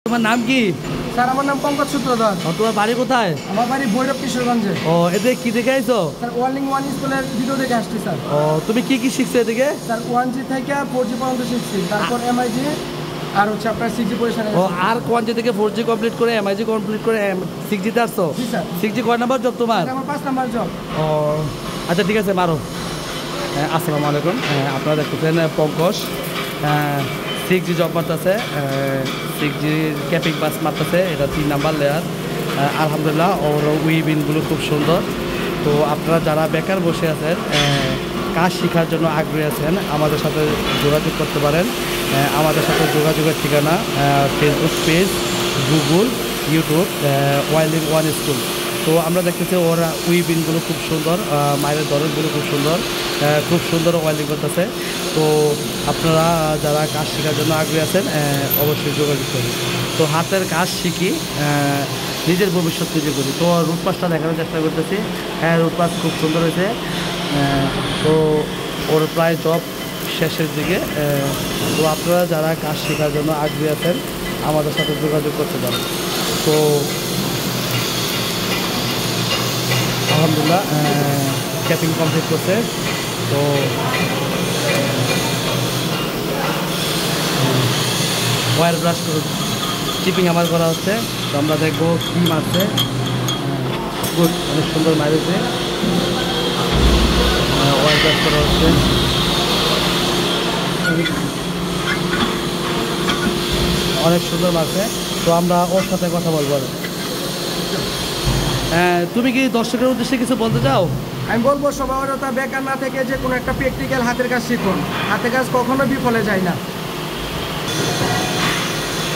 তোমার নাম কি? স্যার আমার নাম পঙ্কজ সূত্রধর। তোমার বাড়ি কোথায়? আমার বাড়ি ভৈরব কিশোরগঞ্জে। ও এতে কি দেখে আইছো? স্যার ওয়ার্ল্ডিং ওয়ান স্কুলের ভিডিও দেখে আসছি স্যার। ও তুমি কি কি শিখছো এদিকে? স্যার 1G থেকে 4G পর্যন্ত শিখছি, তারপর MIG আর হচ্ছে আপনার 6G পজিশনে। ও আর 1G থেকে 4G কমপ্লিট করে MIG কমপ্লিট করে 6G তে আসছো? জি স্যার। 6G কয় নাম্বার জব তোমার? আমার 5 নাম্বার জব। ও আচ্ছা ঠিক আছে মারো। আসসালামু আলাইকুম। আপনারা দেখতেছেন পঙ্কজ 6G জব মারতেছে, 6G ক্যাপিং বাস মারতেছে, এটা 3 নাম্বার লেয়ার। আলহামদুলিল্লাহ ওর উইবিনগুলো খুব সুন্দর। তো আপনারা যারা বেকার বসে আছেন, কাজ শেখার জন্য আগ্রহী আছেন, আমাদের সাথে যোগাযোগ করতে পারেন। আমাদের সাথে যোগাযোগের ঠিকানা Facebook page, Google, YouTube, ওয়ার্ল্ডিং one school. তো আমরা দেখতেছি ওরা উইবিনগুলো খুব সুন্দর, মায়ের ধরনগুলো খুব সুন্দর, খুব সুন্দর ওয়েল্ডিং করতেছে। তো আপনারা যারা কাজ শেখার জন্য আগ্রহী আছেন অবশ্যই যোগাযোগ করুন। তো হাতের কাজ শিখি, নিজের ভবিষ্যৎ নিজে করি। তো রুট পাসটা দেখানোর চেষ্টা করতেছি। রুট পাস খুব সুন্দর হয়েছে। তো ওর প্রায় জব শেষের দিকে। তো আপনারা যারা কাজ শেখার জন্য আগ্রহী আছেন আমাদের সাথে যোগাযোগ করতে পারেন। তো আলহামদুলিল্লাহ ক্যাপিং কমপ্লিট করছে। তো ওয়ার ব্রাশ করে চিপিং আমার করা হচ্ছে। তো আমরা দেখবো কী মারছে। গুড, অনেক সুন্দর মারেছে। ওয়ার ব্রাশ করা হচ্ছে, অনেক সুন্দর মারছে। তো আমরা ওর সাথে কথা বলবো। তুমি কি দর্শকের উদ্দেশ্যে কিছু বলতে চাও? আমি বলবো সবাই বেকার না থেকে যে কোনো একটা প্র্যাকটিক্যাল হাতের কাজ শিখুন। হাতের কাজ কখনো বিফলে যায় না।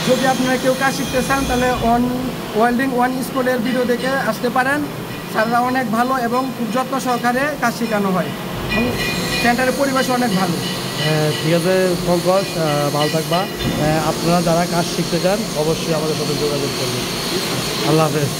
যদি আপনারা কেউ কাজ শিখতে চান তাহলে ওয়ার্ল্ডিং ওয়ান স্কুলের ভিডিও দেখে আসতে পারেন। স্যাররা অনেক ভালো এবং খুব যত্ন সহকারে কাজ শেখানো হয় এবং সেন্টারের পরিবেশ অনেক ভালো। ঠিক আছে পঙ্কজ, ভালো থাকবা। আপনারা যারা কাজ শিখতে চান অবশ্যই আমাদের সাথে যোগাযোগ করবেন। আল্লাহ হাফেজ।